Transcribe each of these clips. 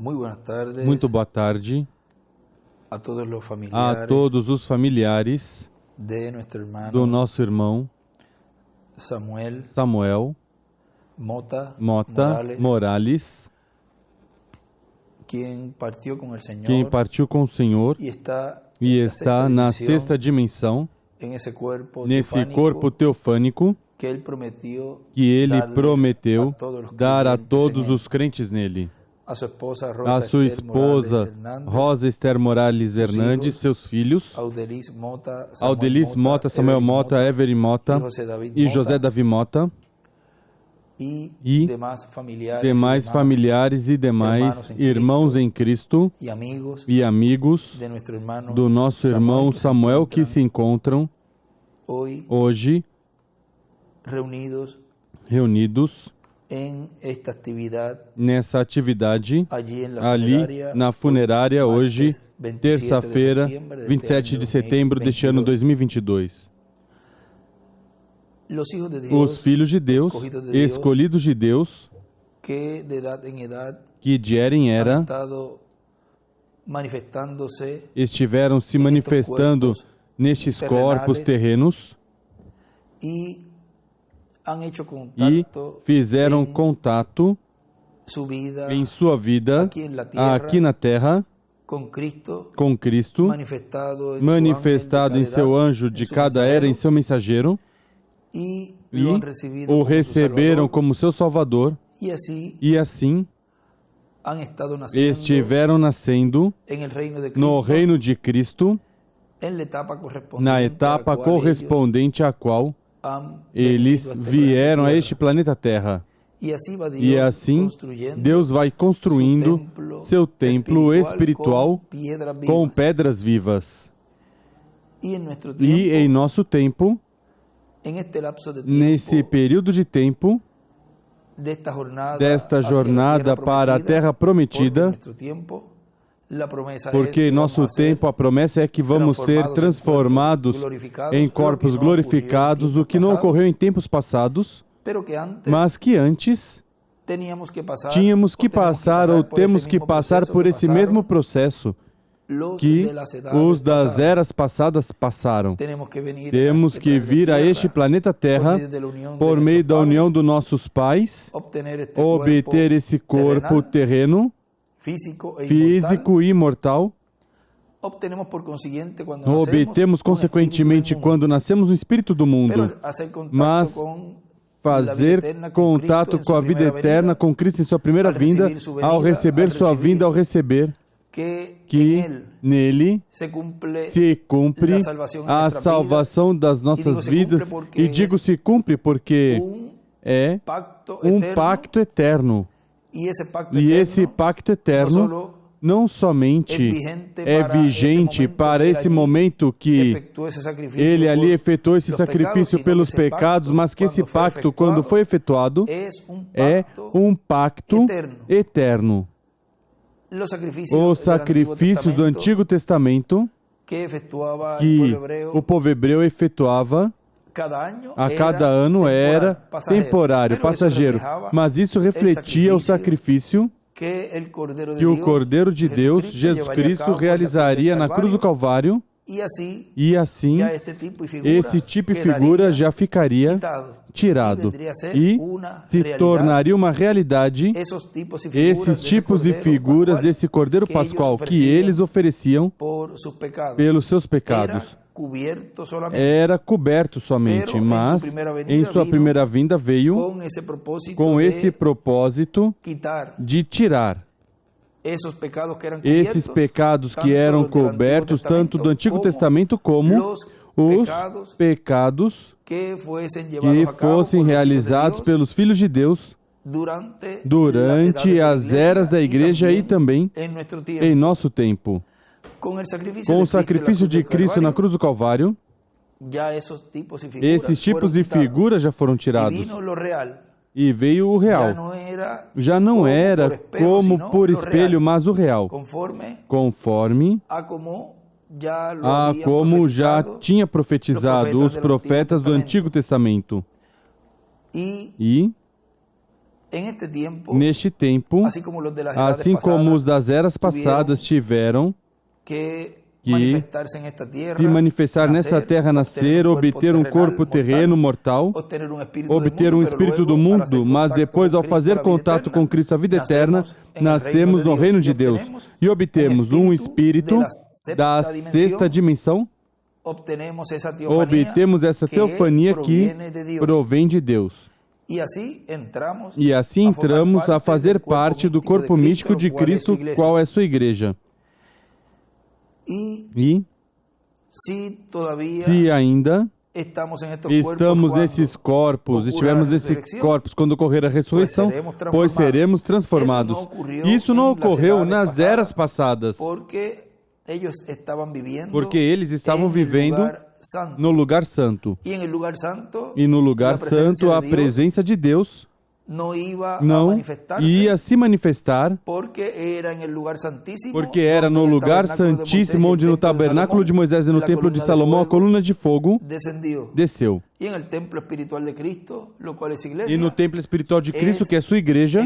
Muito boa tarde a todos os familiares do nosso irmão Samuel Mota Morales, quem partiu com o Senhor e está na sexta dimensão, nesse corpo teofânico que ele prometeu dar a todos os crentes nele. A sua esposa Rosa Esther Morales Hernandes, seus filhos Aldelis Mota, Samuel Mota, Every Mota e José Davi Mota, e demais familiares e demais irmãos em Cristo e amigos do nosso irmão Samuel que se encontram hoje reunidos nessa atividade ali na funerária hoje, terça-feira, 27 de setembro deste ano 2022. Os filhos de Deus, escolhidos de Deus, que de era em era estiveram se manifestando nestes corpos terrenos e fizeram contato em sua vida aqui na Terra com Cristo, manifestado em seu anjo de cada era, em seu mensageiro, e o receberam como seu Salvador, e assim estiveram nascendo no reino de Cristo, na etapa correspondente à qual eles vieram a este planeta Terra. E assim, Deus vai construindo seu templo espiritual com pedras vivas. E em nosso tempo, nesse período de tempo, desta jornada para a Terra Prometida, porque em nosso tempo a promessa é que vamos ser transformados em corpos glorificados, o que não ocorreu em tempos passados, mas que antes tínhamos que passar ou temos que passar por esse mesmo processo que os das eras passadas passaram. Temos que vir a este planeta Terra por meio da união dos nossos pais, obter esse corpo terreno, físico e imortal. Obtemos, consequentemente, quando nascemos no espírito do mundo, mas fazer contato com a vida eterna, com Cristo em sua primeira vinda, ao receber sua vinda, ao receber que nele se cumpre a salvação das nossas vidas. E digo se cumpre porque é um pacto eterno. E esse pacto eterno não somente é vigente para esse momento que ele ali efetuou esse sacrifício pelos pecados, mas que esse pacto, quando foi efetuado, é um pacto eterno. Os sacrifícios do Antigo Testamento que o povo hebreu efetuava a cada ano era temporário, passageiro, mas isso refletia o sacrifício que o Cordeiro de Deus, Jesus Cristo, realizaria na cruz do Calvário, e assim esse tipo e figura já ficaria tirado e se tornaria uma realidade esses tipos e figuras desse Cordeiro Pascual que eles ofereciam pelos seus pecados. Era coberto somente, mas em sua primeira vinda veio com esse propósito de tirar esses pecados que eram cobertos tanto do Antigo Testamento como os pecados que fossem realizados pelos filhos de Deus durante as eras da Igreja e também em nosso tempo. Com o sacrifício de Cristo na cruz do Calvário, esses tipos e figuras já foram tirados. E veio o real. Já não era como por espelho, mas o real. Conforme a como já tinha profetizado os profetas do Antigo Testamento. E neste tempo, assim como os das eras passadas tiveram que se manifestar nessa terra, nascer, obter um corpo terreno mortal, obter um espírito do mundo, mas depois, ao fazer contato com Cristo, a vida eterna, nascemos no reino de Deus e obtemos um espírito da sexta dimensão, obtemos essa teofania que provém de Deus. E assim entramos a fazer parte do corpo místico de Cristo, qual é sua igreja. E se ainda estamos nesses corpos, estivermos nesses corpos quando ocorrer a ressurreição, pois seremos transformados. Isso não ocorreu nas eras passadas, porque eles estavam vivendo no lugar santo. E no lugar santo a presença de Deus não ia se manifestar, porque era no lugar santíssimo, onde no tabernáculo de Moisés e no templo de Salomão a coluna de fogo desceu. E no templo espiritual de Cristo, que é sua igreja,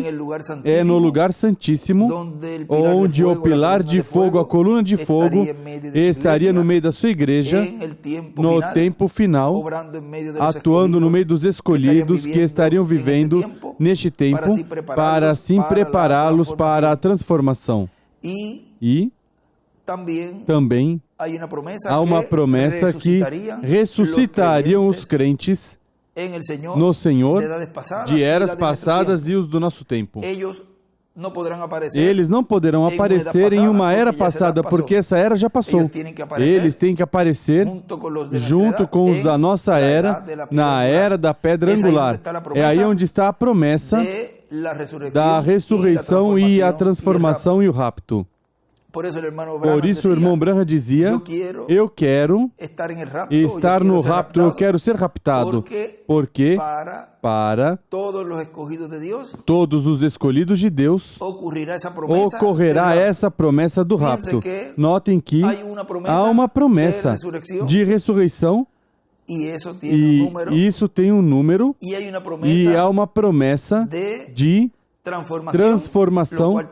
é no lugar santíssimo, onde o pilar de fogo, a coluna de fogo, estaria no meio da sua igreja, no tempo final, atuando no meio dos escolhidos que estariam vivendo neste tempo, para assim prepará-los para a transformação. E também há uma promessa que ressuscitariam os crentes no Senhor de eras passadas e os do nosso tempo. Eles não poderão aparecer em uma era passada, porque essa era já passou. Eles têm que aparecer junto com os da nossa era, na era da pedra angular. É aí onde está a promessa da ressurreição e a transformação e o rapto. Por isso o irmão Branham dizia, eu quero estar no rapto, eu quero ser raptado, porque para todos os escolhidos de Deus ocorrerá essa promessa do rapto. Notem que há uma promessa de ressurreição, e isso tem um número, e há uma promessa de transformação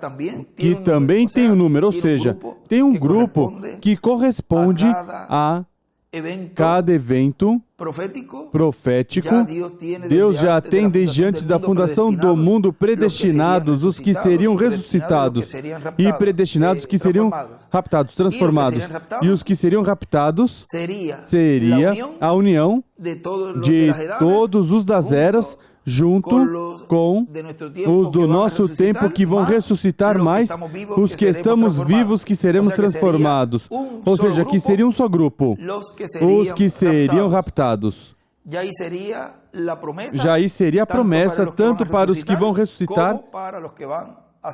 que também tem um número, ou seja, tem um grupo que corresponde a cada evento profético. Deus já tem desde antes da fundação do mundo predestinados os que seriam ressuscitados e predestinados que seriam raptados, transformados. E os que seriam raptados seria a união de todos os das eras, junto com os do nosso tempo que vão ressuscitar mais, os que estamos vivos que seremos transformados. Ou seja, que seria um só grupo, os que seriam raptados. Já aí seria a promessa tanto para os que vão ressuscitar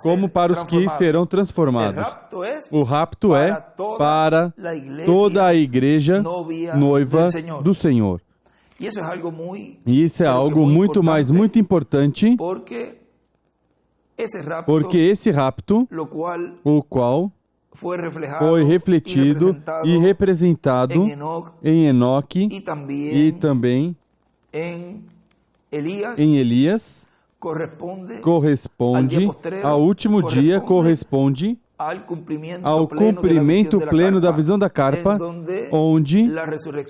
como para os que serão transformados. O rapto é para toda a igreja noiva do Senhor. E isso é algo muito mais, muito importante, porque esse rapto, o qual foi refletido e representado em Enoque e também em Elias, corresponde ao último dia, corresponde ao cumprimento pleno da visão da carpa, onde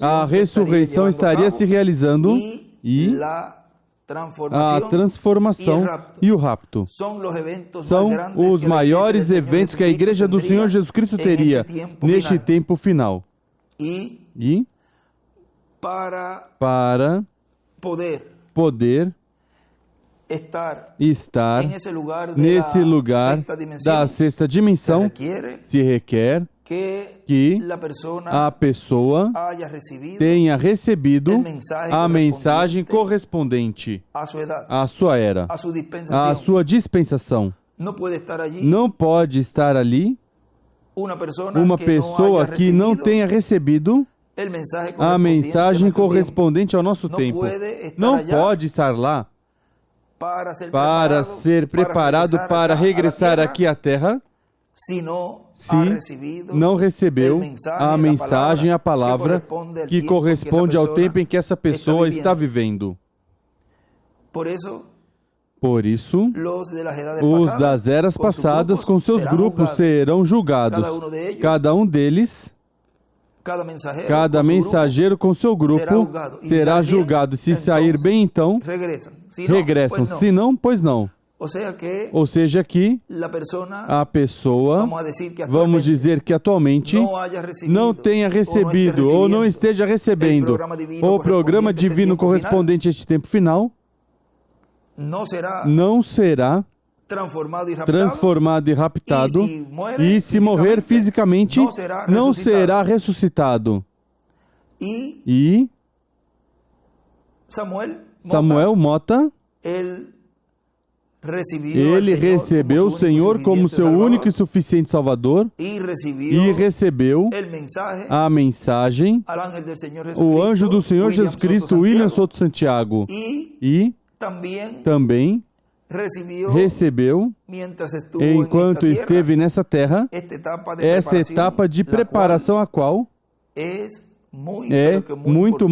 a ressurreição estaria se realizando e a transformação e o rapto. São os maiores eventos que a Igreja do Senhor Jesus Cristo teria neste tempo final. E para poder estar nesse lugar da sexta dimensão, se requer que a pessoa tenha recebido a mensagem correspondente à sua era, à sua dispensação. Não pode estar ali uma pessoa que não tenha recebido a mensagem correspondente ao nosso tempo. Não pode estar lá para ser preparado para regressar aqui à Terra, se não recebeu a mensagem, a palavra que corresponde ao tempo em que essa pessoa está vivendo. Por isso, os das eras passadas com seus grupos serão julgados. Cada um deles, cada mensageiro com seu grupo será julgado. Se sair bem, então, regressam. Se não, pois não. Ou seja que a pessoa, vamos dizer que atualmente, não tenha recebido ou não esteja recebendo o programa divino correspondente a este tempo final, não será transformado e raptado, e se morrer fisicamente, não será ressuscitado. E Samuel Mota, ele recebeu o Senhor como seu único e suficiente Salvador e recebeu a mensagem, o anjo do Senhor Jesus Cristo, William Soto Santiago, e também recebeu, enquanto esteve nessa terra, essa etapa de preparação, a qual é muito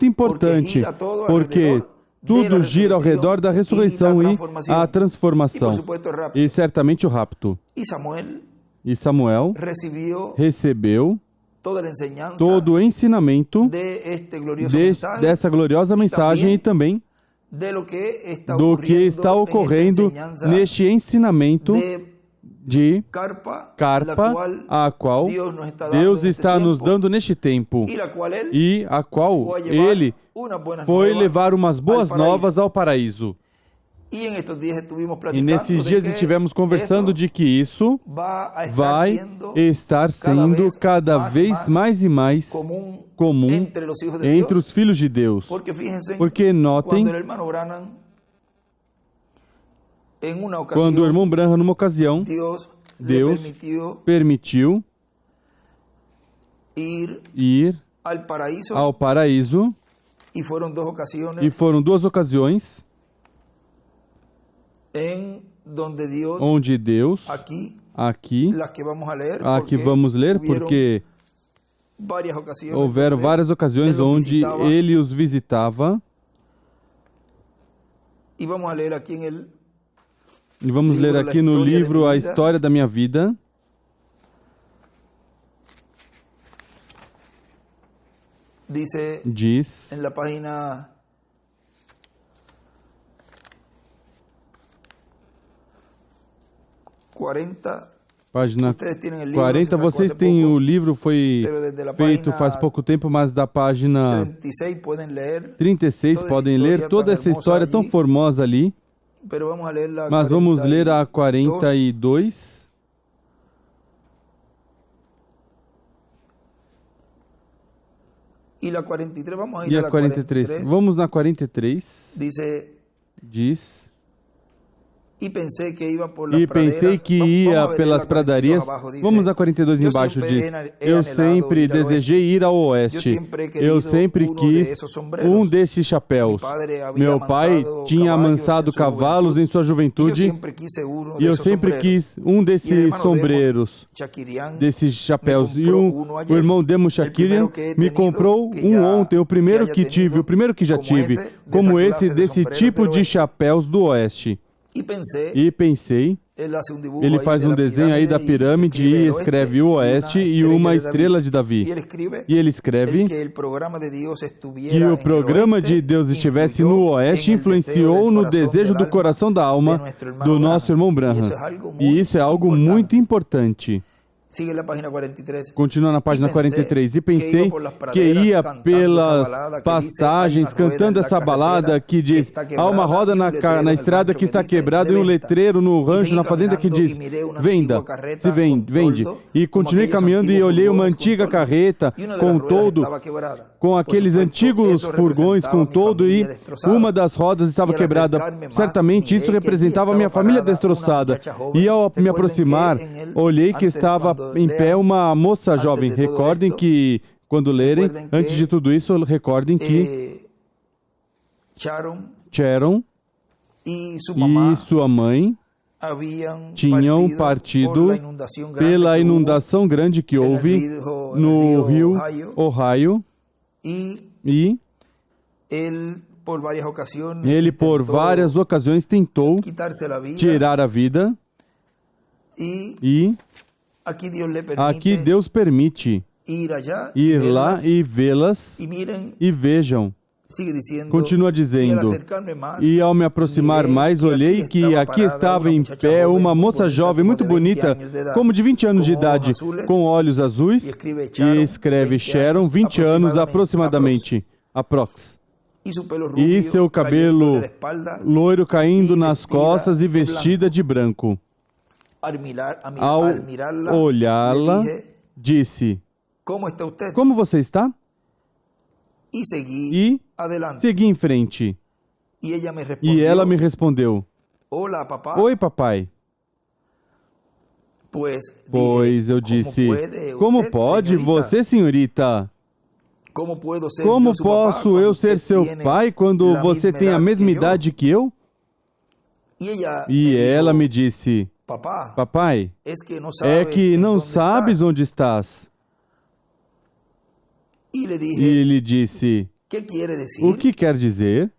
importante, porque tudo gira ao redor da ressurreição e a transformação, e certamente o rapto. E Samuel recebeu todo o ensinamento dessa gloriosa mensagem e também do que está ocorrendo neste ensinamento de carpa, a qual Deus está nos dando neste tempo, e a qual Ele foi levar umas boas novas ao paraíso. E nesses dias estivemos conversando de que isso vai estar sendo cada vez mais e mais comum entre os filhos de Deus. Porque notem, quando o irmão Branham, numa ocasião, Deus permitiu ir ao paraíso, e foram duas ocasiões onde Deus, aqui, a que vamos ler, porque houveram várias ocasiões onde Ele os visitava. E vamos ler aqui no livro A História da Minha Vida. Diz, na página 40, vocês têm o livro, foi feito faz pouco tempo, mas da página 36 podem ler toda essa história tão formosa ali. Mas vamos ler a 42. E a 43. Vamos na 43. Diz: E pensei que ia pelas pradarias. Vamos na 42 embaixo, diz: Eu sempre desejei ir ao oeste. Eu sempre quis um desses chapéus. Meu pai tinha amansado cavalos em sua juventude e eu sempre quis um desses sombreros, desses chapéus. E o irmão Demo Shakirian me comprou um ontem, o primeiro que tive, o primeiro que já tive, como esse, desse tipo de chapéus do oeste. E pensei, ele faz um desenho aí da pirâmide e escreve o oeste e uma estrela de Davi. E ele escreve que o programa de Deus estivesse no oeste influenciou no desejo do coração da alma do nosso irmão Branham. E isso é algo muito importante. Continua na página 43. E pensei que ia pelas pastagens cantando essa balada que diz: há uma roda na estrada que está quebrada e um letreiro no rancho, na fazenda, que diz: venda, se vende. E continuei caminhando e olhei uma antiga carreta com aqueles antigos furgões com todo, e uma das rodas estava quebrada. Certamente isso representava a minha família destroçada. E ao me aproximar, olhei que estava em pé uma moça jovem. Recordem que, quando lerem, antes de tudo isso, recordem que Sharon e sua mãe tinham partido pela inundação grande que houve no rio Ohio, e Ele, por várias ocasiões, tentou tirar a vida. E aqui Deus permite ir lá e vê-las. E vejam. Continua dizendo, e ao me aproximar mais, olhei que aqui estava em pé uma moça jovem, muito bonita, como de 20 anos de idade, com olhos azuis, e escreve Sharon, 20 anos aproximadamente, aprox. E seu cabelo loiro caindo nas costas e vestida de branco. Ao olhá-la, disse, como você está? E segui em frente. E ela me respondeu, oi, papai. Pois eu disse, como pode você, senhorita? Como posso eu ser seu pai quando você tem a mesma idade que eu? E ela me disse, papai, é que não sabes onde estás. E ele disse, o que quer dizer?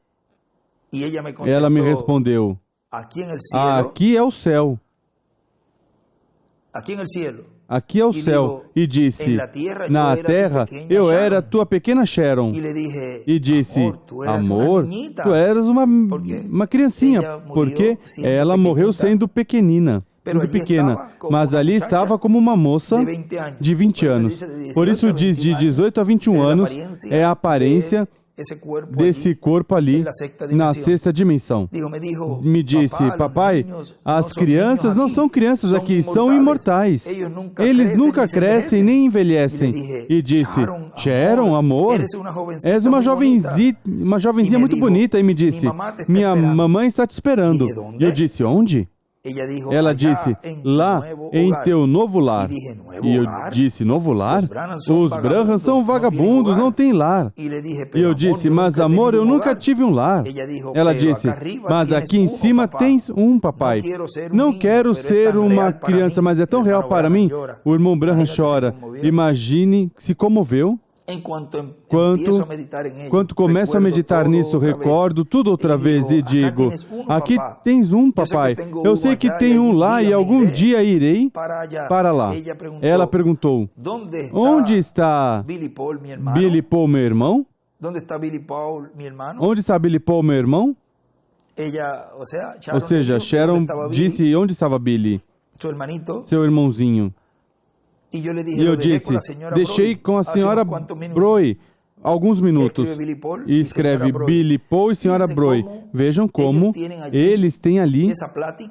Ela me respondeu, aqui é o céu. Aqui é o céu. E disse, na terra eu era tua pequena Sharon. E disse, amor, tu eras uma criancinha, porque ela morreu sendo pequenina. Muito pequena, mas ali estava como uma moça de 20 anos. Por isso diz de 18 a 21 anos é a aparência desse corpo ali na sexta dimensão. Me disse, papai, as crianças não são crianças aqui, são imortais. Eles nunca crescem nem envelhecem. E disse, Sharon, amor, és uma jovenzinha muito bonita. E me disse, minha mamãe está te esperando. E eu disse, onde? Ela disse, lá em teu novo lar. E eu disse, novo lar? Os Brahmans são vagabundos, não têm lar. E eu disse, mas amor, eu nunca tive um lar. Ela disse, mas aqui em cima tens um, papai. Não quero ser uma criança, mas é tão real para mim. O irmão Brahman chora. Imagine, se comoveu. Quando começo a meditar nisso, recordo tudo outra vez e digo, aqui tens um, papai. Eu sei que tem um lá e algum dia irei para lá. Ela perguntou, onde está Billy Paul, meu irmão? Onde está Billy Paul, meu irmão? Ou seja, Sharon disse, onde estava Billy? Seu irmãozinho. E eu disse, deixei com a senhora Broi alguns minutos. E escreve Billy Paul e senhora Broi. Vejam como eles têm ali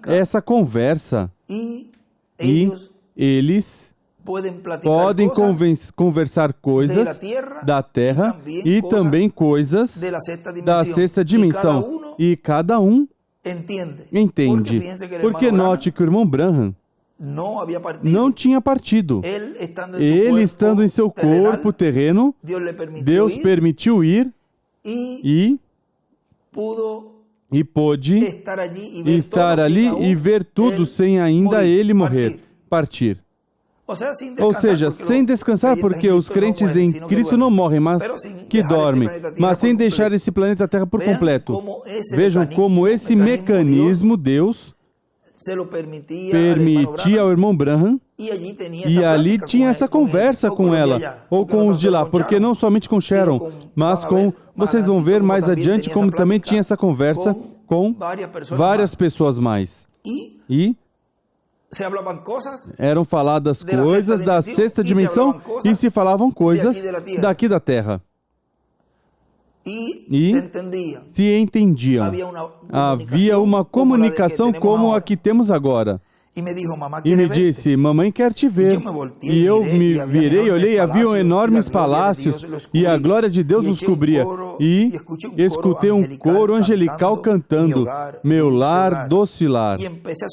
essa conversa. E eles podem conversar coisas da Terra e também coisas da sexta dimensão. E cada um entende. Porque note que o irmão Brahman não tinha partido. Ele estando em seu corpo terreno, Deus permitiu ir e pôde estar ali e ver tudo sem ainda ele morrer, partir. Ou seja, sem descansar, porque os crentes em Cristo não morrem, mas que dormem, mas sem deixar esse planeta Terra por completo. Vejam como esse mecanismo Deus permitia ao irmão Brahman, e ali tinha essa conversa com ela, ou com os de lá, porque não somente com Sharon, mas com, vocês vão ver mais adiante, como também tinha essa conversa com várias pessoas mais. E eram faladas coisas da sexta dimensão e se falavam coisas daqui da Terra. E se entendiam. Havia uma comunicação como a que temos agora. E me disse, mamãe quer te ver. E eu me virei, olhei, haviam enormes palácios e a glória de Deus os cobria. E escutei um coro angelical cantando, meu lar, doce lar.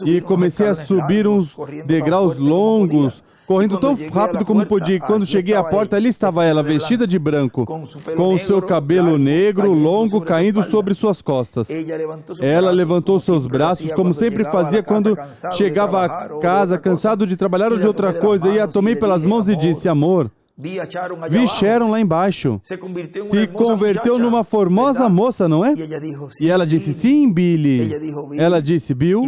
E comecei a subir uns degraus longos, correndo tão rápido como podia. E quando cheguei à porta, ali estava ela, vestida de branco, com o seu cabelo negro, longo, caindo sobre suas costas. Ela levantou seus braços, como sempre fazia quando chegava a casa, cansado de trabalhar ou de outra coisa, e a tomei pelas mãos e disse, amor, Vi Sharon lá embaixo. Se converteu numa formosa moça, não é? E ela disse, sim, Billy. Ela disse, Bill,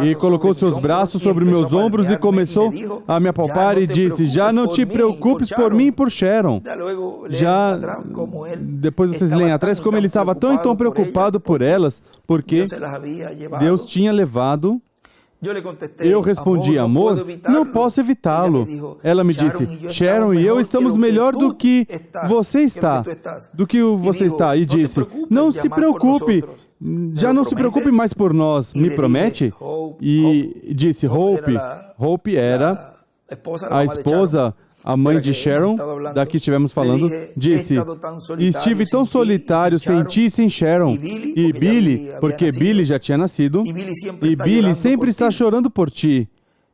e colocou seus braços sobre meus ombros e começou a me apalpar e disse, já não te preocupes por mim e por Sharon. Já, depois vocês leem atrás, como ele estava tão e tão preocupado por elas, porque Deus tinha levado. Eu respondi, amor, não posso evitá-lo. Ela me disse, Sharon e eu estamos melhor do que você está. E disse, não se preocupe, já não se preocupe mais por nós, me promete? E disse, Hope era a esposa, a mãe de Sharon, daqui estivemos falando, disse, estive tão solitário sem ti e sem Sharon. E Billy, porque Billy já tinha nascido, e Billy sempre está chorando por ti.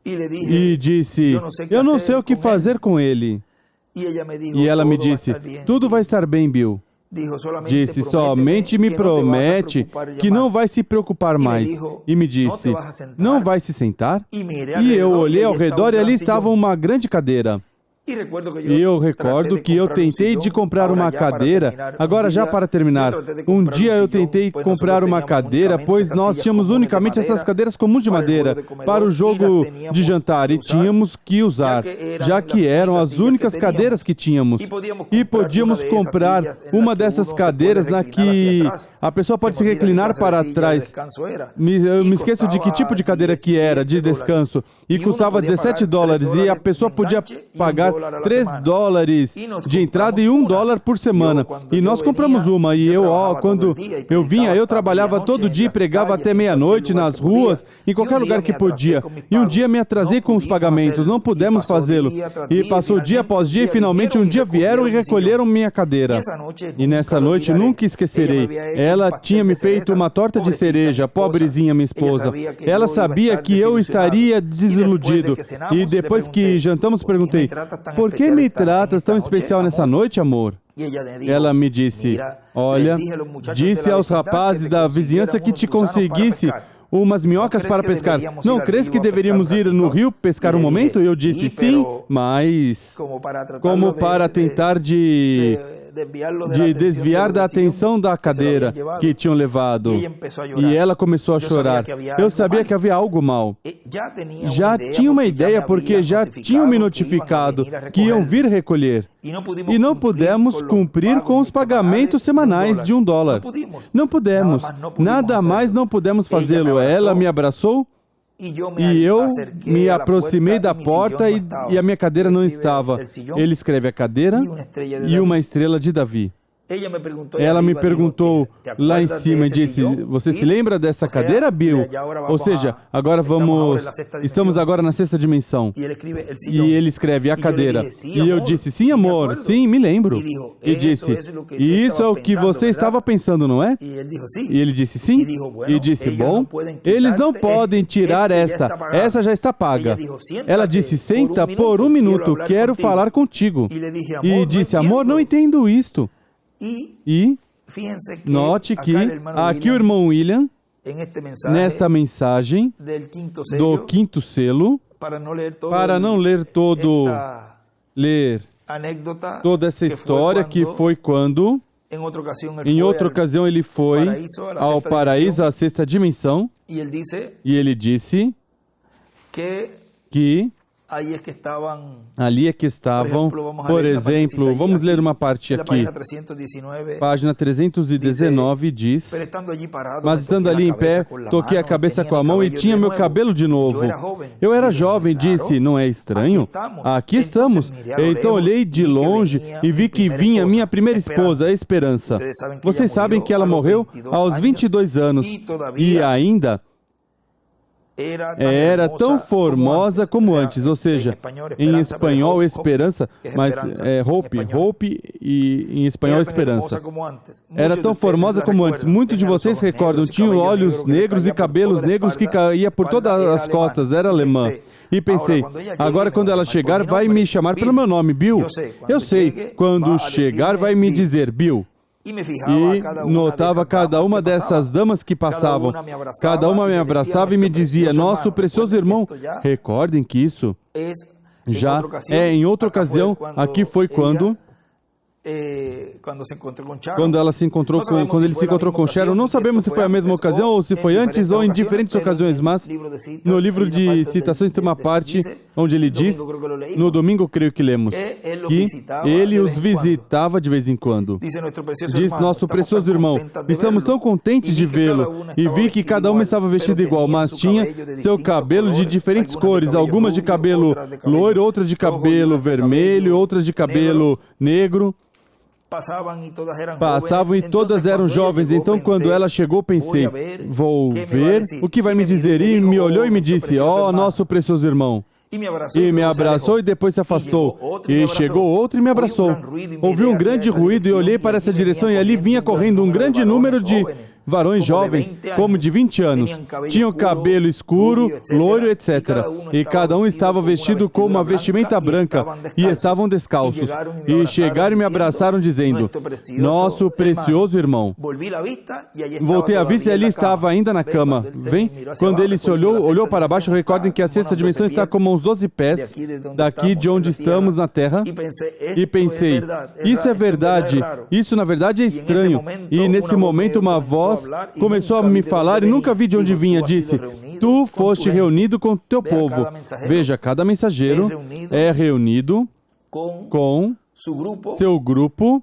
E disse, eu não sei o que fazer com ele. E ela me disse, tudo vai estar bem, Bill. Disse, somente me promete que não vai se preocupar mais. E me disse, não vai se sentar? E eu olhei ao redor e ali estava uma grande cadeira. E eu recordo que eu tentei de comprar uma cadeira, agora já para terminar, um dia eu tentei comprar uma cadeira, pois nós tínhamos unicamente essas cadeiras comuns de madeira para o jogo de jantar e tínhamos que usar, já que eram as únicas cadeiras que tínhamos. E podíamos comprar uma dessas cadeiras na que a pessoa pode se reclinar para trás. Eu me esqueço de que tipo de cadeira que era, de descanso, e custava $17 e a pessoa podia pagar $3 de entrada e $1 por semana. E nós compramos uma. E quando eu vinha, eu trabalhava todo dia e pregava até meia-noite nas ruas, em qualquer lugar que podia. E um dia me atrasei com os pagamentos, não pudemos fazê-lo. E passou dia após dia e finalmente um dia vieram e recolheram minha cadeira. E nessa noite, nunca esquecerei, ela tinha me feito uma torta de cereja, pobrezinha minha esposa. Ela sabia que eu estaria desiludido. E depois que jantamos, perguntei, por que me tratas tão especial nessa noite, amor? Ela me disse, olha, disse aos rapazes da vizinhança que te conseguisse umas minhocas para pescar. Não crês que deveríamos ir no rio pescar um momento? Eu disse, sim, mas como para tentar de desviar da atenção da cadeira que tinham levado. E ela começou a chorar. Eu sabia que havia algo mal. Já tinha uma ideia porque já tinham me notificado que iam vir recolher. E não pudemos cumprir com os pagamentos semanais de $1. Não pudemos. Nada mais não pudemos fazê-lo. Ela me abraçou. E eu me aproximei da porta e a minha cadeira não estava. Ele escreve a cadeira e uma estrela de Davi. Ela me perguntou lá em cima e disse, você se lembra dessa cadeira, Bill? Ou seja, estamos agora na sexta dimensão. E ele escreve a cadeira. E eu disse, sim, amor, sim, me lembro. E disse, e isso é o que você estava pensando, não é? E ele disse, sim. E disse, bom, eles não podem tirar essa já está paga. Ela disse, senta por um minuto, quero falar contigo. E disse, amor, não entendo isto. E note que aqui o irmão William, nesta mensagem do quinto selo, para não ler toda essa história, que foi quando, em outra ocasião, ele foi ao paraíso, à sexta dimensão, e ele disse que ali é que estavam, por exemplo, vamos ler uma parte aqui, página 319 diz, mas estando ali em pé, toquei a cabeça com a mão e tinha meu cabelo de novo. Eu era jovem, disse, não é estranho? Aqui estamos. Então olhei de longe e vi que vinha minha primeira esposa, a Esperança. Vocês sabem que ela morreu aos 22 anos e ainda era tão formosa como antes, ou seja, em espanhol esperança, mas hope e em espanhol esperança. Era tão formosa como antes. Muitos de vocês recordam, tinha olhos negros e cabelos negros que caía por todas as costas, era alemã. E pensei, agora quando ela chegar vai me chamar pelo meu nome, Bill. Eu sei, quando chegar vai me dizer, Bill. E notava cada uma dessas damas que passavam. Cada uma me abraçava e me dizia, nosso precioso irmão, recordem que isso Já em outra ocasião, aqui foi quando ela se encontrou quando ele se encontrou com Sharon. Não sabemos se foi a mesma ocasião ou se foi antes ou em diferentes ocasiões, mas no livro de citações tem uma parte onde ele diz, no domingo creio que lemos, que ele os visitava de vez em quando. Diz nosso precioso irmão, estamos tão contentes de vê-lo e vi que cada uma estava vestida igual, mas tinha seu cabelo de diferentes cores, algumas de cabelo loiro, outras de cabelo vermelho, outras de cabelo negro. Passavam e todas eram jovens. Então, quando ela chegou, pensei, vou ver o que vai me dizer. E me olhou e me disse, ó, nosso precioso irmão. E me abraçou e depois se afastou. E chegou outro e me abraçou. Ouvi um grande ruído e olhei para essa direção e ali vinha correndo um grande número de varões jovens, como de 20 anos. Tinham cabelo escuro, loiro, etc. E cada um estava vestido com uma vestimenta branca e estavam descalços. E chegaram e me abraçaram dizendo, nosso precioso irmão. Voltei a vista e ali estava ainda na cama. Vem? Quando ele se olhou para baixo, recordem que a sexta dimensão está como uns 12 pés daqui de onde estamos na Terra. E pensei, isso é verdade. Isso na verdade é estranho. E nesse momento uma voz começou a me falar e nunca vi de onde vinha. Disse, tu foste reunido com teu povo. Veja, cada mensageiro é reunido com seu grupo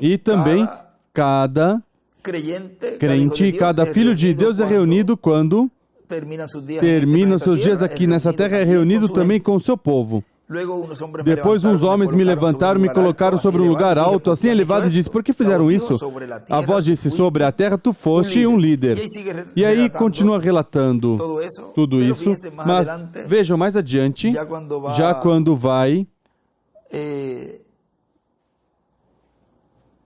e também cada crente e cada filho de Deus é reunido quando termina seus dias aqui nessa terra, é reunido também com o seu povo. Depois uns homens me levantaram, me colocaram sobre um lugar alto, assim elevado, e disse, por que fizeram isso? A voz disse, sobre a terra tu foste um líder. E aí continua relatando tudo isso, mas vejam mais adiante, já quando vai,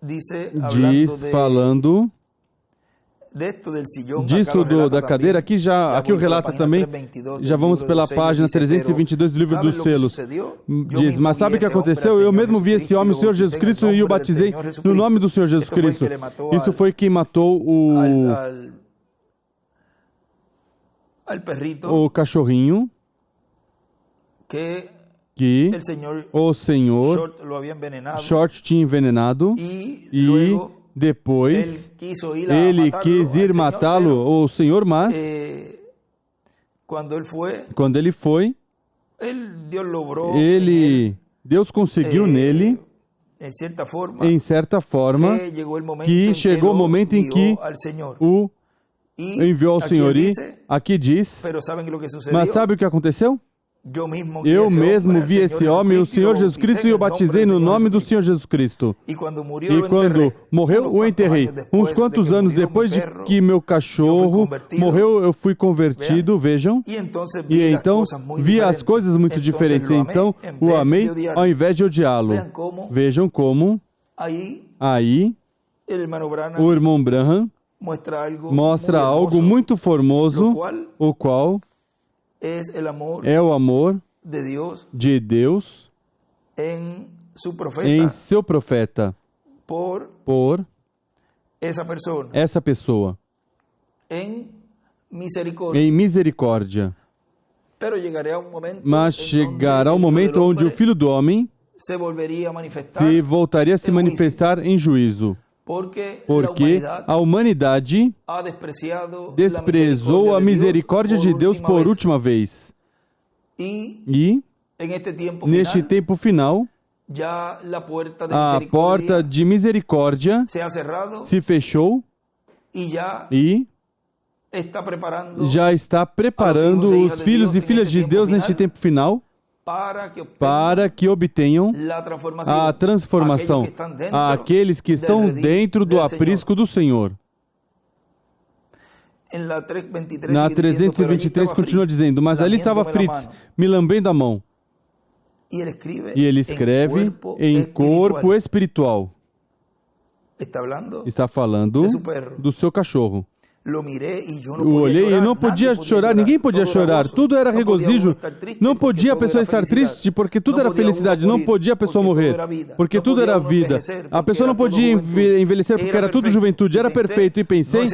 diz, falando disso da cadeira, aqui o relata também, já vamos pela página 322 do livro dos selos. Diz, mas sabe o que aconteceu? Eu mesmo vi esse homem, o Senhor Jesus Cristo, e o batizei no nome do Senhor Jesus Cristo. Isso foi quem matou o cachorrinho que o Senhor Short tinha envenenado e depois, ele quis ir matá-lo, o Senhor, mas quando ele foi, Deus conseguiu nele, em certa forma, que chegou o momento em que o enviou ao Senhor. E aqui diz, mas sabe o que aconteceu? Eu mesmo vi esse homem, o Senhor Jesus Cristo, e o batizei no nome do Senhor Jesus Cristo. E quando morreu, o enterrei. Uns quantos anos depois de que meu cachorro morreu, eu fui convertido, vejam. E então vi as coisas muito diferentes. Então o amei ao invés de odiá-lo. Vejam como aí o irmão Branham mostra algo muito formoso, o qual é o amor de Deus em seu profeta por essa pessoa em misericórdia. Mas chegará um momento onde o Filho do Homem se voltaria a se manifestar em juízo. Porque a humanidade desprezou a misericórdia de Deus por última vez. E, neste tempo final, a porta de misericórdia se fechou e já está preparando os filhos e filhas de Deus neste tempo final para que obtenham a transformação àqueles que estão dentro do aprisco do Senhor. Na 323 continua dizendo, mas ali estava Fritz, me lambendo a mão. E ele escreve em corpo espiritual. Está falando do seu cachorro. Eu olhei e não podia chorar, ninguém podia chorar, tudo era regozijo. Não podia a pessoa estar triste porque tudo era felicidade, não podia a pessoa morrer porque tudo era vida. A pessoa não podia envelhecer porque era tudo juventude, era perfeito. E pensei,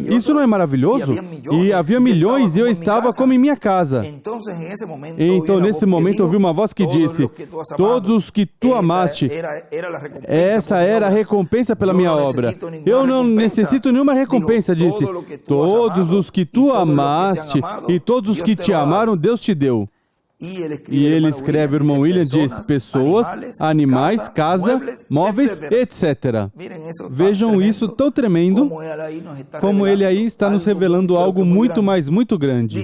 isso não é maravilhoso? E havia milhões e eu estava como em minha casa. Então nesse momento eu ouvi uma voz que disse, todos os que tu amaste, essa era a recompensa pela minha obra. Eu não necessito nenhuma recompensa, disse. Todos os que tu amaste e todos os que te amaram, Deus te deu. E ele escreve, o irmão William diz, pessoas, animais, casa, móveis, etc. Vejam isso tão tremendo, como ele aí está nos revelando algo muito mais, muito grande.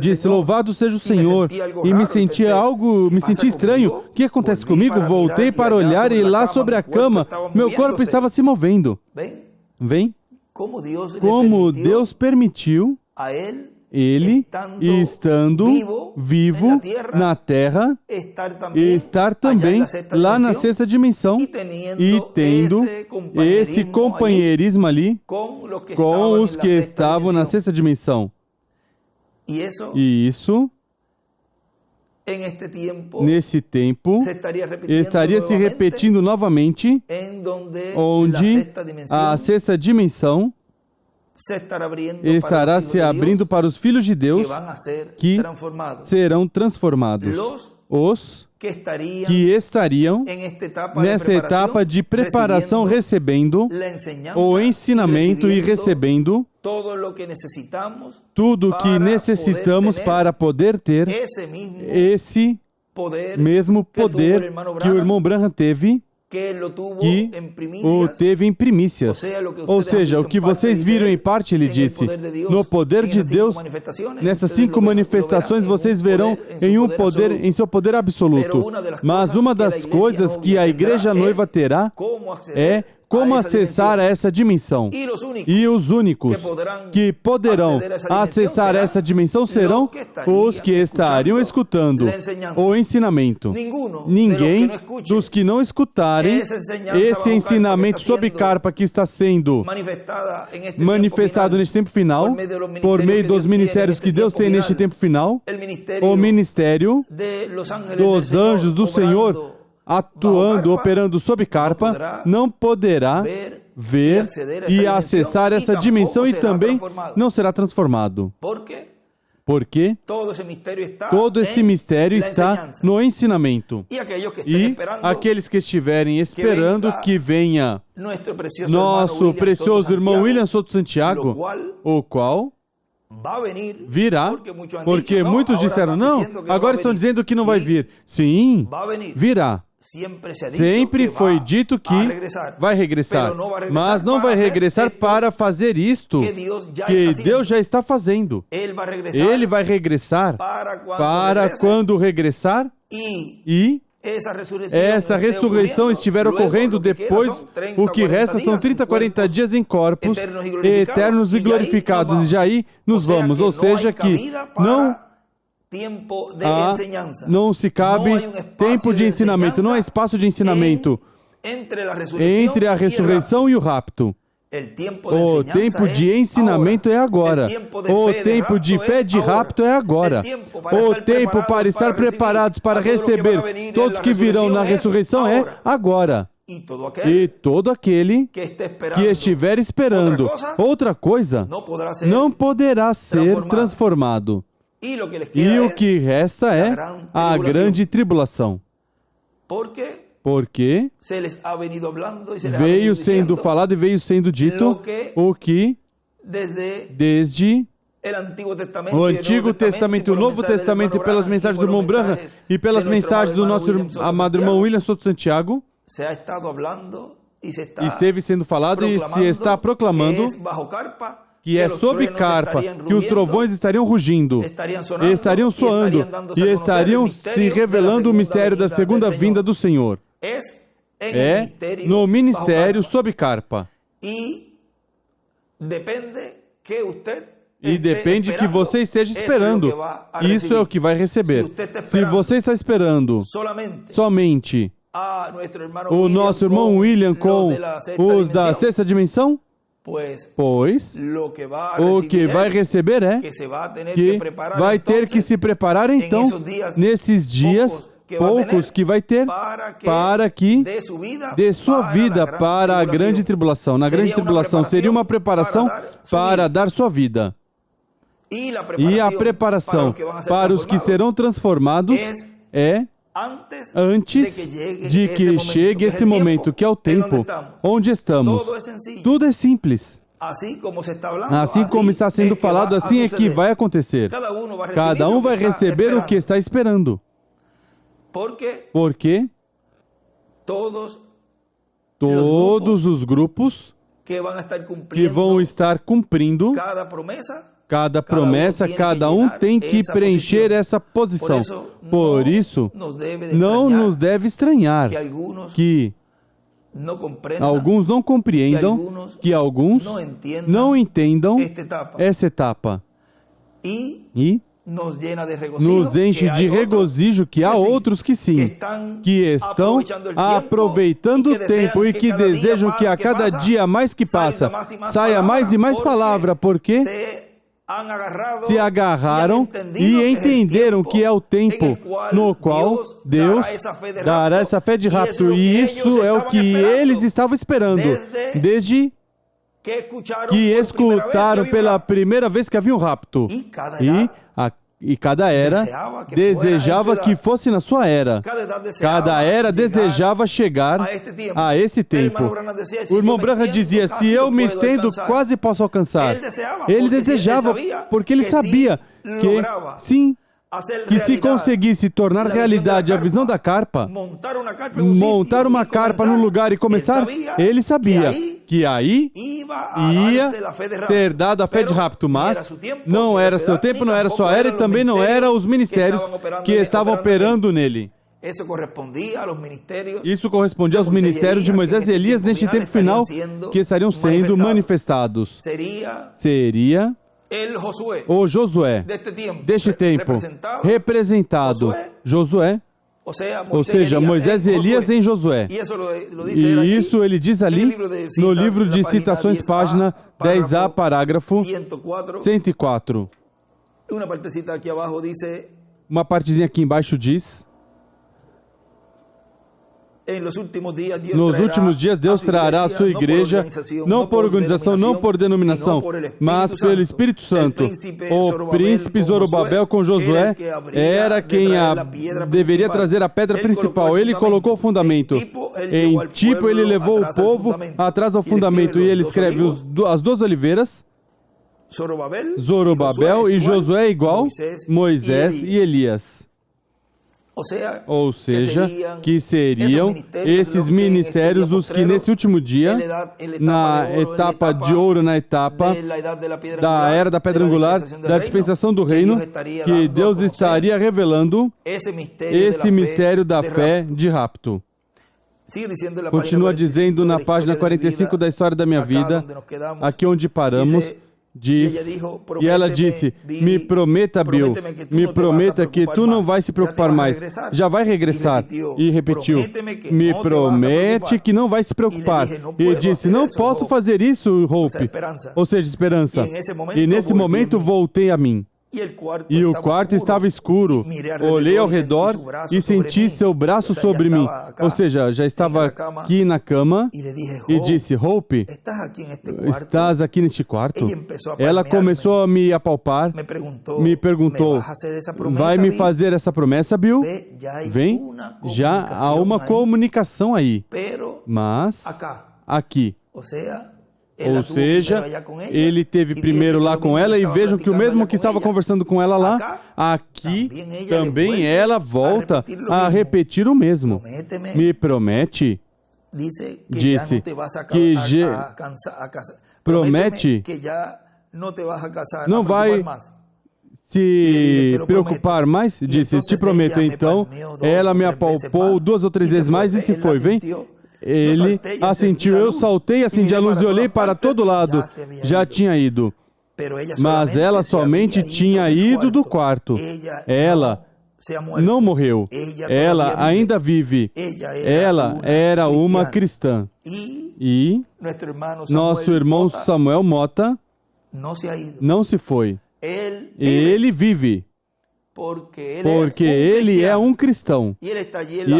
Disse, louvado seja o Senhor. E me senti estranho. O que acontece comigo? Voltei para olhar e lá sobre a cama, meu corpo estava se movendo. Vem? Como Deus permitiu ele, estando vivo na Terra, estar também lá na sexta dimensão e tendo esse companheirismo ali com os que estavam na sexta dimensão. E isso, nesse tempo, estaria se repetindo novamente, onde a sexta dimensão estará se abrindo para os filhos de Deus que serão transformados. Os que estariam nessa etapa de preparação, recebendo o ensinamento e recebendo tudo o que necessitamos para poder ter esse mesmo poder que o irmão Branham teve, que o teve em primícias. Ou seja, o que vocês viram em parte, ele disse, no poder de Deus, nessas 5 manifestações, vocês verão em seu poder absoluto. Mas uma das coisas que a igreja noiva terá é como acessar essa dimensão. E os únicos que poderão acessar essa dimensão serão os que estariam escutando o ensinamento. Ninguém dos que não escutarem esse ensinamento sob carpa que está sendo manifestado neste tempo final, por meio dos ministérios que Deus tem neste tempo final, o ministério dos anjos do Senhor, atuando, operando sob carpa, não poderá ver e acessar essa dimensão e também não será transformado. Porque todo esse mistério está no ensinamento. E aqueles que estiverem esperando que venha nosso precioso irmão William Souto Santiago, o qual virá, porque muitos disseram, não, agora estão dizendo que não vai vir. Sim, virá. Sempre foi dito que vai regressar, mas não vai regressar para fazer isto que Deus já está fazendo. Ele vai regressar para quando regressar e essa ressurreição estiver ocorrendo depois, o que resta são 30, 40 dias em corpos eternos e glorificados. E já aí nos vamos, ou seja que não se cabe tempo de ensinamento, não há espaço de ensinamento entre a ressurreição e o rapto. O tempo de ensinamento é agora. O tempo de fé de rapto é agora. O tempo para estar preparados para receber todos que virão na ressurreição é agora. E todo aquele que estiver esperando outra coisa não poderá ser transformado. E o que resta é a grande tribulação. Porque veio sendo falado e veio sendo dito o que desde o Antigo Testamento e o Novo Testamento, e pelas mensagens do irmão Branham e pelas mensagens do nosso amado irmão William Souto Santiago, esteve sendo falado e se está proclamando que é sob carpa que os trovões estariam rugindo, estariam soando e estariam se revelando o mistério da segunda vinda do Senhor. É no ministério sob carpa. E depende que você esteja esperando. Isso é o que vai receber. Se você está esperando somente o nosso irmão William com os da sexta dimensão, Pois o que vai receber é que vai ter que se preparar então nesses dias poucos que vai ter para que dê sua vida para a grande tribulação. Na grande tribulação seria uma preparação para dar sua vida. E a preparação para os que serão transformados é antes de que chegue esse momento, que é o tempo onde estamos. Tudo é simples. Assim como está sendo falado, assim é que vai acontecer. Cada um vai receber o que está esperando. Porque todos os grupos que vão estar cumprindo cada promessa, cada um tem que preencher essa posição. Por isso, não nos deve estranhar que alguns não compreendam, que alguns não entendam essa etapa. E nos enche de regozijo que há outros que sim, que estão aproveitando o tempo e que desejam que a cada dia mais que passa saia mais e mais palavra, porque se agarraram e entenderam que é o tempo no qual Deus dará essa fé de rapto. E isso é o que eles estavam esperando desde que escutaram pela primeira vez que havia um rapto. E cada era desejava que fosse na sua era. Cada era desejava chegar a esse tempo. O irmão Branham dizia, se eu me estendo, quase posso alcançar. Ele desejava, porque ele sabia que, sim, que se conseguisse tornar realidade a visão da carpa, montar uma carpa num lugar e começar, ele sabia que aí ia ser dada a fé de rapto, mas não era seu tempo, não era sua era e também não era os ministérios que estavam operando nele. Isso correspondia aos ministérios de Moisés e Elias neste tempo final que estariam sendo manifestados. Seria o Josué deste tempo, representado Josué, ou seja, Moisés e Elias em Josué. E isso ele diz ali no livro de citações, página 10a, parágrafo 104. Uma partezinha aqui embaixo diz: nos últimos dias, Deus trará a sua igreja, não por organização, não por denominação, mas pelo Espírito Santo. O príncipe Zorobabel com Josué era quem deveria trazer a pedra principal. Ele colocou o fundamento. Em tipo, ele levou o povo atrás ao fundamento. E ele escreve as duas oliveiras, Zorobabel e Josué igual Moisés e Elias. Ou seja, que seriam esses ministérios os que nesse último dia, na etapa de ouro, na etapa da era da pedra angular, da dispensação do reino, que Deus estaria revelando esse mistério da fé de rapto. Continua dizendo na página 45 da História da Minha Vida, aqui onde paramos, diz, e ela disse, me prometa, Bill, me prometa que tu não vai se preocupar mais, já vai regressar. E repetiu, me promete que não vai se preocupar. E disse, não posso fazer isso, Hope, ou seja, esperança. E nesse momento voltei a mim. E o quarto estava escuro. Olhei ao redor e senti seu braço sobre mim. Ou seja, já estava aqui na cama. E disse, Hope, estás aqui neste quarto? Ela começou a me apalpar. Me perguntou, vai me fazer essa promessa, Bill? Vem, já há uma comunicação aí. Mas, aqui. Ou seja, ele teve primeiro lá com ela e vejam que o mesmo que estava conversando com ela lá, aqui também ela volta a repetir o mesmo. Me promete, disse, que promete, não vai se preocupar mais, disse, te prometo. Então, ela me apalpou 2 ou 3 vezes mais e se foi, vem. Ele assentiu, eu saltei, acendi a luz e olhei para todo lado. Já tinha ido. Mas ela somente tinha ido do quarto. Ela não morreu. Ela ainda vive. Ela era uma cristã. E nosso irmão Samuel Mota não se foi. Ele vive. Porque ele é um cristão. E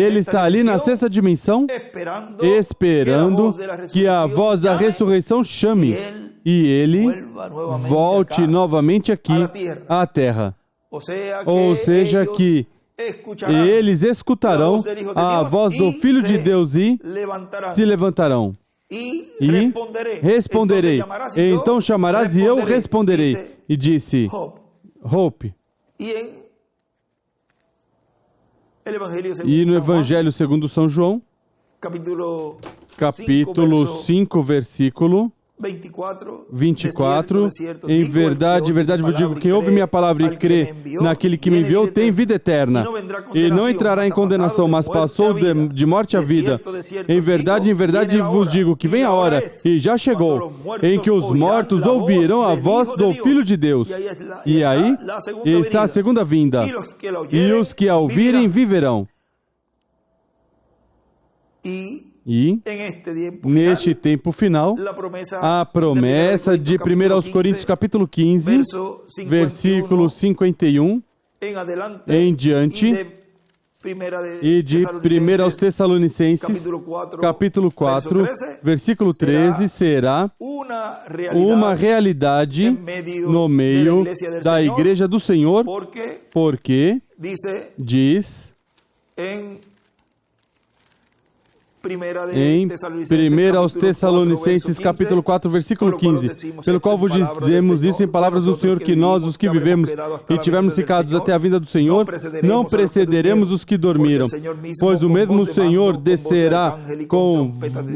ele está ali na sexta dimensão, esperando que a voz da ressurreição chame e ele volte novamente aqui à terra. Ou seja, que eles escutarão a voz do Filho de Deus e se levantarão. E responderei. Então chamarás e eu responderei. E disse, Hope. E no Evangelho segundo São João, capítulo 5, versículo 24, em verdade, verdade vos digo, quem ouve minha palavra e crê naquele que me enviou tem vida eterna, e não entrará em condenação, mas passou de morte à vida. Em verdade vos digo que vem a hora, e já chegou, em que os mortos ouvirão a voz do Filho de Deus. E aí está a segunda vinda, e os que a ouvirem viverão. E, neste tempo final, a promessa de 1 Coríntios capítulo 15, versículo 51 em diante, e de 1 aos Tessalonicenses, capítulo 4, versículo 13, será uma realidade no meio da Igreja do Senhor, porque diz em 1 aos Tessalonicenses, capítulo 4, versículo 15, pelo qual vos dizemos isso em palavras do Senhor, que nós, os que vivemos e tivermos ficados até a vinda do Senhor, não precederemos os que dormiram, pois o mesmo Senhor descerá com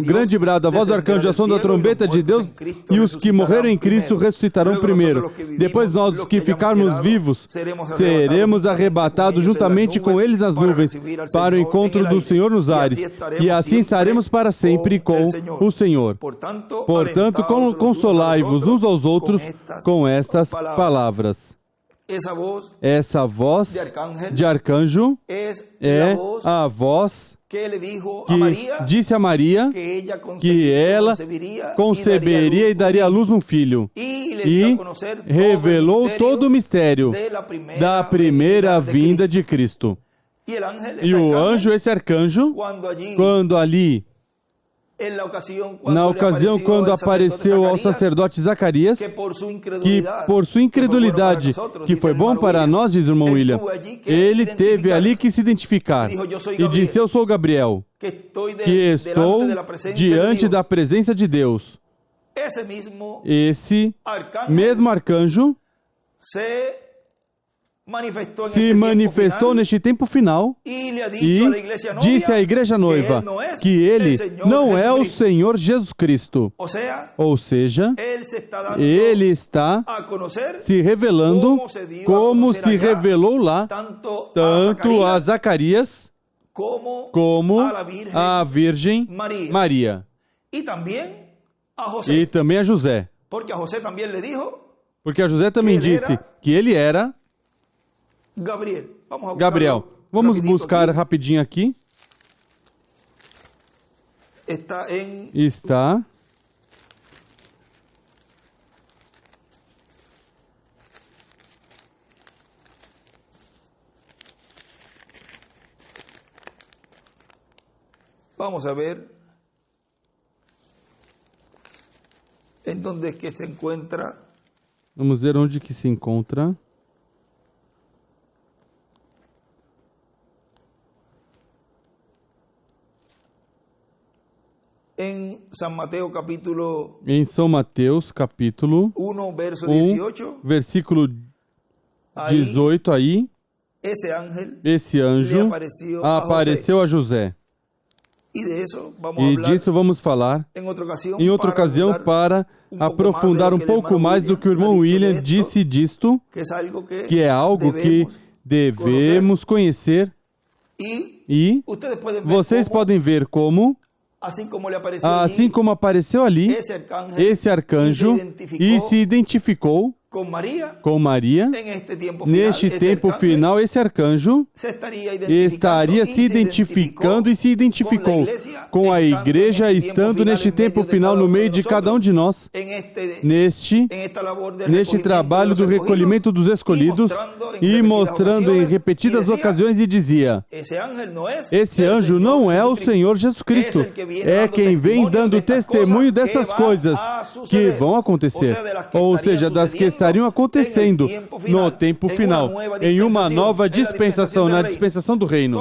grande brado, a voz do arcanjo, a som da trombeta de Deus, e os que morreram em Cristo ressuscitarão primeiro. Depois nós, os que ficarmos vivos, seremos arrebatados juntamente com eles nas nuvens, para o encontro do Senhor nos ares, e assim estaremos para sempre com o Senhor. Portanto, consolai-vos uns aos outros com estas palavras. Essa voz de arcanjo é a voz que disse a Maria que ela conceberia e daria à luz um filho. E revelou todo o mistério da primeira vinda de Cristo. E o anjo, esse arcanjo, quando ali, na ocasião quando apareceu ao sacerdote Zacarias, que por sua incredulidade, que foi bom para nós, diz o irmão William, ele teve ali que se identificar e disse, eu sou Gabriel, que estou diante da presença de Deus. Esse mesmo arcanjo se manifestou neste tempo final e disse à igreja noiva que ele não é o Senhor Jesus Cristo. Ou seja, ele está se revelando como se revelou lá, tanto a Zacarias como a Virgem Maria. E também a José. Porque a José também disse que ele era Gabriel. Vamos buscar rapidinho aqui. Está Vamos a ver en dónde es que se encuentra. Vamos ver onde que se encontra. Em São Mateus capítulo Em São Mateus capítulo 1, verso 18, versículo 18 aí, esse anjo apareceu a José. E disso vamos falar em outra ocasião para aprofundar um pouco mais do que o irmão William disse disto, que é algo que devemos conhecer. E vocês podem ver como, assim como apareceu ali, esse arcanjo, e se identificou com Maria, neste tempo final, esse arcanjo estaria se identificando e se identificou com a igreja, estando neste tempo final no meio de cada um de nós, neste trabalho do recolhimento dos escolhidos, e mostrando em repetidas ocasiões, e dizia: esse anjo não é o Senhor Jesus Cristo, é quem vem dando testemunho dessas coisas que vão acontecer, ou seja, das que estariam acontecendo no tempo final, em uma nova dispensação, na dispensação do reino.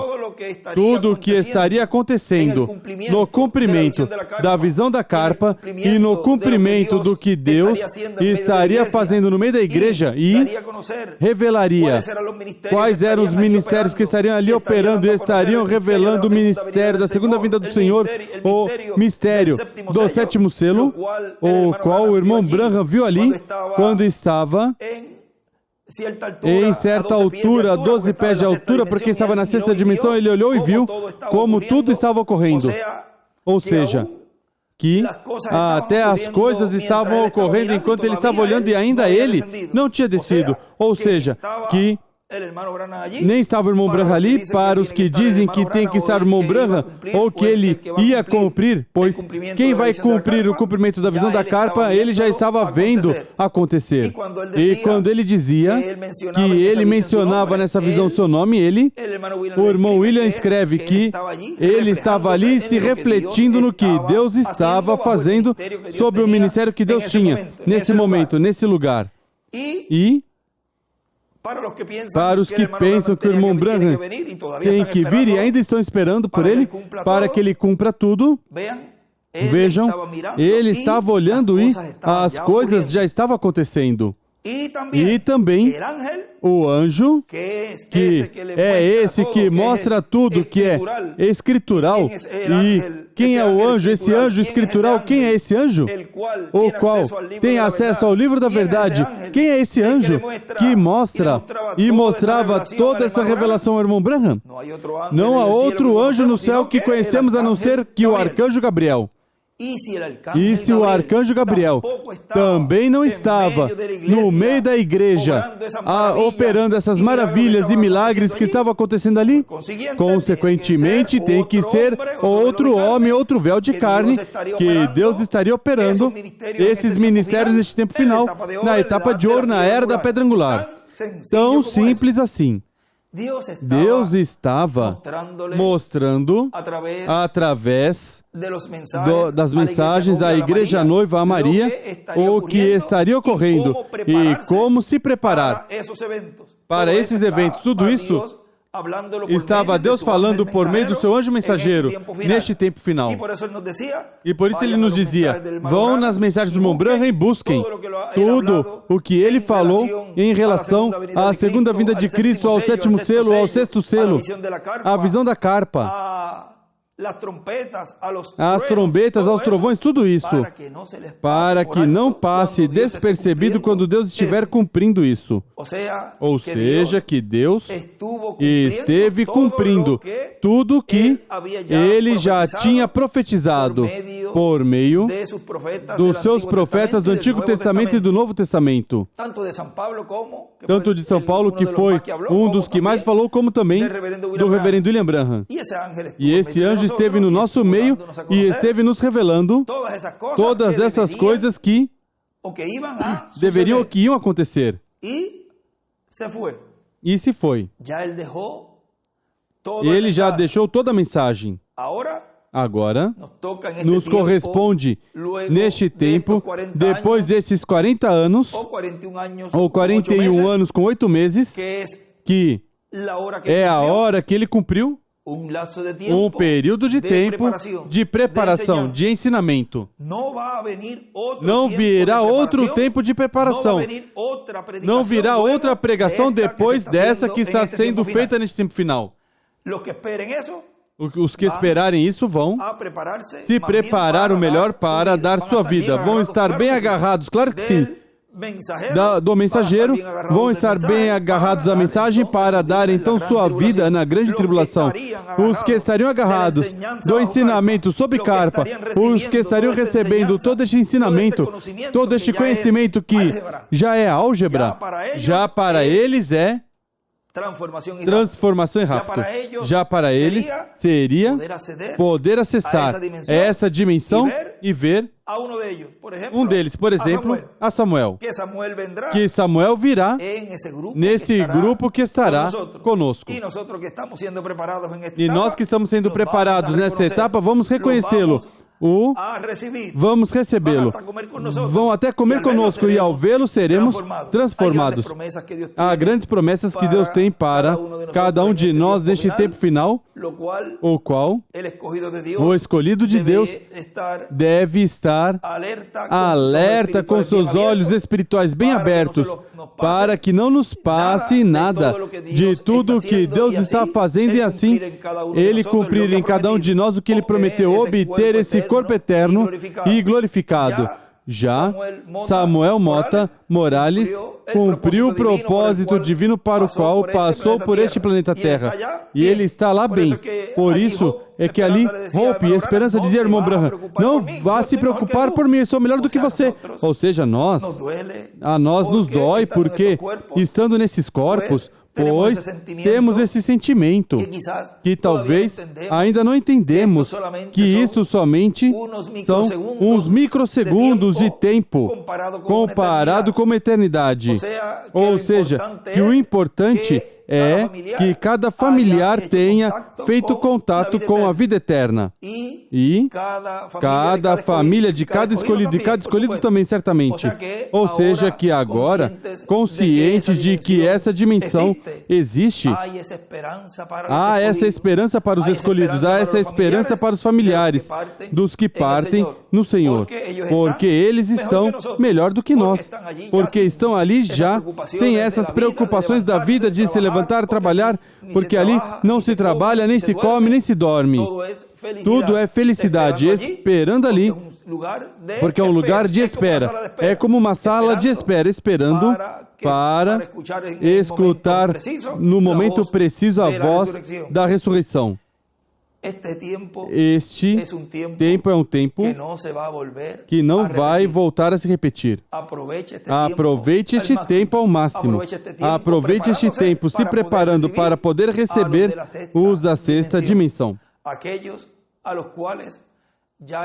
Tudo o que estaria acontecendo no cumprimento da visão da carpa e no cumprimento do que Deus estaria fazendo no meio da igreja, e revelaria quais eram os ministérios que estariam ali operando e estariam revelando o ministério da segunda vinda do Senhor, o mistério do sétimo selo, o qual o irmão Branham viu ali quando estava em certa altura, 12 pés de altura, porque estava na sexta dimensão. Ele olhou e viu como tudo estava ocorrendo. Ou seja, que até as coisas estavam ocorrendo enquanto ele estava olhando, e ainda ele não tinha descido. Ou seja, que nem estava o irmão Branham ali, para os que dizem que tem que estar o irmão Branham, ou que ele ia cumprir, pois quem vai cumprir o cumprimento da visão da carpa, ele já estava vendo acontecer. E quando ele dizia que ele mencionava nessa visão seu nome, o irmão William escreve que ele estava ali se refletindo no que Deus estava fazendo sobre o ministério que Deus tinha, nesse momento, nesse lugar. E para os que pensam que o irmão Branham tem que vir e ainda estão esperando por ele, para que ele cumpra tudo, vejam, ele estava olhando e as coisas já estavam acontecendo. E também o anjo, que é esse que mostra tudo, que é escritural. E quem é o anjo? Esse anjo escritural, quem é esse anjo? O qual tem acesso ao livro da verdade. Quem é esse anjo que mostra e mostrava toda essa revelação ao irmão Branham? Não há outro anjo no céu que conhecemos a não ser que o arcanjo Gabriel. E se o arcanjo Gabriel também não estava no meio da igreja, operando essas maravilhas e milagres que estavam acontecendo ali, consequentemente tem que ser outro homem, outro véu de carne, que Deus estaria operando esses ministérios neste tempo final, na etapa de ouro, na era da pedra angular. Tão simples assim. Deus estava mostrando através das mensagens à igreja noiva, a Maria, o que estaria ocorrendo e como se preparar para esses eventos. Tudo isso estava Deus falando por meio do seu anjo mensageiro neste tempo final. E por isso ele nos dizia: vão nas mensagens do irmão Branham e busquem tudo o que ele falou em relação à segunda vinda de Cristo, ao sétimo selo, ao sexto selo, à visão da carpa, as trombetas, aos trovões, tudo isso, para que não passe despercebido quando Deus estiver cumprindo isso. Ou seja, que Deus esteve cumprindo tudo que Ele já tinha profetizado por meio dos seus profetas do Antigo Testamento e do Novo Testamento. Tanto de São Paulo, que foi um dos que mais falou, como também do reverendo William Branham. E esse anjo esteve no nosso meio e esteve nos revelando todas essas coisas que deveriam, que iam acontecer. E se foi. Ele já deixou toda a mensagem. Agora, nos corresponde, neste tempo, depois desses 40 anos, ou 41 anos com 8 meses, que é a hora que ele cumpriu, um período de tempo de preparação, de ensinamento. Não virá outro tempo de preparação. Não virá outra pregação depois dessa que está sendo feita neste tempo final. Os que esperarem isso vão se preparar o melhor para dar sua vida. Vão estar bem agarrados, claro que sim, do mensageiro vão estar bem agarrados à mensagem para dar então sua vida na grande tribulação. Os que estariam agarrados do ensinamento sobre carpa, os que estariam recebendo todo este ensinamento, todo este conhecimento que já é álgebra, já para eles é transformação em rapto. Já para eles seria poder acessar essa dimensão e ver um deles, por exemplo, a Samuel. Que Samuel virá nesse grupo que estará conosco. E nós que estamos sendo preparados nessa etapa, vamos reconhecê-lo. Vamos recebê-lo. Vão até comer conosco e ao vê-lo seremos transformados. Há grandes promessas que Deus tem para cada um de nós neste tempo final, o qual o escolhido de Deus deve estar alerta com seus olhos espirituais bem abertos, para que não nos passe nada de tudo o que Deus está fazendo e assim Ele cumprir em cada um de nós o que Ele prometeu, obter esse corpo eterno e glorificado. Já Samuel Mota Morales cumpriu o propósito divino para o qual passou por este planeta Terra. E ele está lá bem. Por isso é que ali Hope, Esperança dizia, irmão Branham, não vá se preocupar por mim, eu sou melhor do que você. Ou seja, a nós nos dói porque, estando nesses corpos, pois temos esse sentimento que talvez ainda não entendemos, que isso somente são uns microsegundos de tempo comparado com uma eternidade. Ou seja, que o importante é que cada familiar tenha feito contato com a vida eterna. E cada família de cada escolhido também, certamente. Ou seja, que agora, conscientes de que essa dimensão existe, há essa esperança para os escolhidos, há essa esperança para os familiares dos que partem no Senhor, porque eles estão melhor do que nós, porque estão ali já sem essas preocupações da vida de se levantar, trabalhar, porque ali não se trabalha, nem se come, nem se dorme. Tudo é felicidade, esperando ali, porque é um lugar de espera. É como uma sala de espera, esperando para escutar no momento preciso a voz da ressurreição. Este tempo é um tempo que não vai voltar a se repetir. Aproveite este tempo ao máximo. Aproveite este tempo se preparando para poder receber os da sexta dimensão.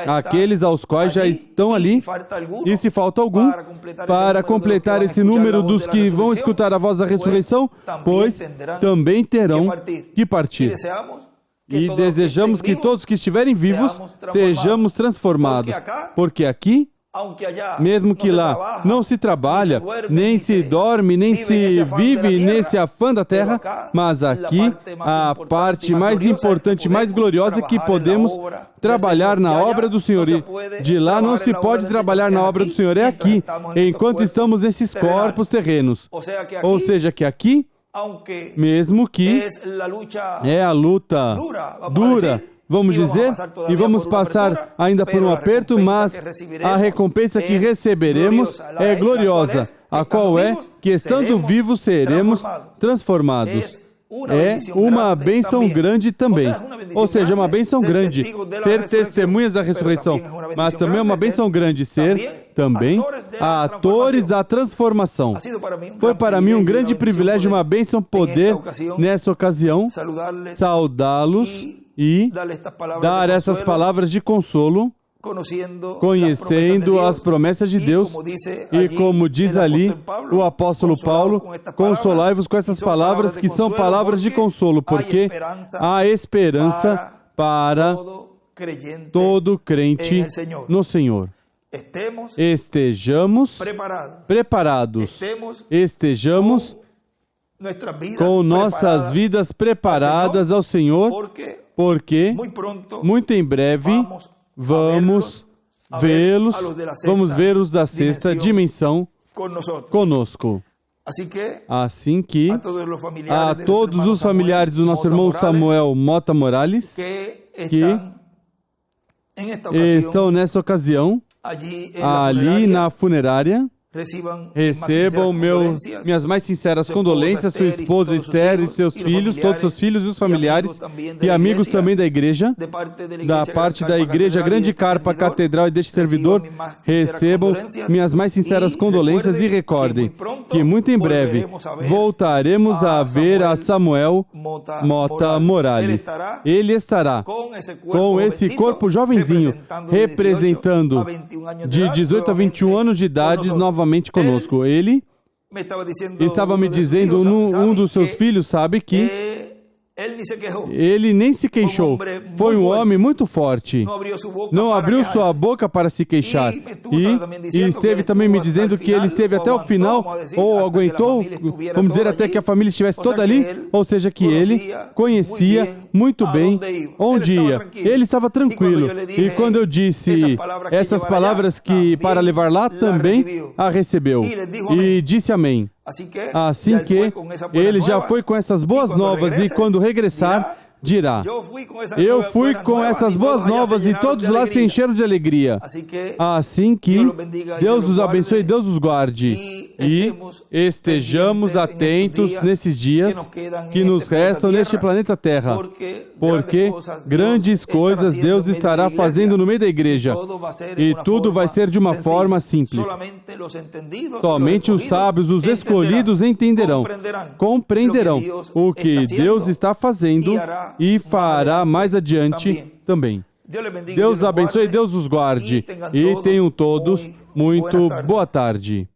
Aqueles aos quais já estão ali, e se falta algum, para completar esse número dos que vão escutar a voz da ressurreição, pois também terão que partir. E desejamos que todos que estiverem vivos sejamos transformados, porque aqui, mesmo que lá não se trabalha, nem se dorme, nem se vive nesse afã da terra, mas aqui a parte mais importante, mais gloriosa é que podemos trabalhar na obra do Senhor. E de lá não se pode trabalhar na obra do Senhor, é aqui, enquanto estamos nesses corpos terrenos. Ou seja, que aqui, mesmo que é a luta dura, vamos dizer, e vamos passar ainda por um aperto, mas a recompensa que receberemos é gloriosa, a qual é que, estando vivos, seremos transformados. É uma bênção grande também. Ou seja, uma bênção grande ser testemunhas da ressurreição, mas também é uma bênção grande ser também atores da transformação. Foi para mim um grande privilégio, uma bênção poder, nessa ocasião, saudá-los e dar essas palavras de consolo, conhecendo as promessas de Deus, e como diz ali o apóstolo Paulo, consolai-vos com essas palavras que são palavras de consolo, porque há esperança para todo crente no Senhor. Estejamos preparados, estejamos com nossas vidas preparadas ao Senhor, porque muito em breve vamos vê-los, vamos ver os da sexta dimensão conosco. Assim que a todos os familiares do nosso irmão Samuel Mota Morales que estão nessa ocasião ali na funerária, Recebam minhas mais sinceras condolências, sua esposa Esther e seus filhos, todos seus filhos e os familiares e amigos também da igreja, da parte da igreja Grande Carpa Catedral e deste servidor, recebam minhas mais sinceras condolências e recordem que muito em breve voltaremos a ver a Samuel Mota Morales. Ele estará com esse corpo jovenzinho, representando de 18 a 21 anos de idade, novamente conosco. Ele estava me dizendo, um dos seus filhos sabe que ele nem se queixou. Foi um homem muito forte. Não abriu sua boca para se queixar. E esteve também me dizendo que ele esteve até o final, ou aguentou, vamos dizer, até que a família estivesse toda ali, ou seja, que ele conhecia muito bem onde ia. Ele estava tranquilo. E quando eu disse essas palavras que para levar lá, também a recebeu. E disse amém. Assim que ele já foi com essas boas novas e quando regressar, dirá: eu fui com essas boas novas e todos lá se encheram de alegria. Assim que Deus os abençoe e Deus os guarde. E estejamos atentos nesses dias que nos restam neste planeta Terra, porque grandes coisas Deus estará fazendo no meio da igreja e tudo vai ser de uma forma simples. Somente os sábios, os escolhidos compreenderão o que Deus está fazendo e fará mais adiante também. Deus abençoe e Deus os guarde. E tenham todos muito boa tarde.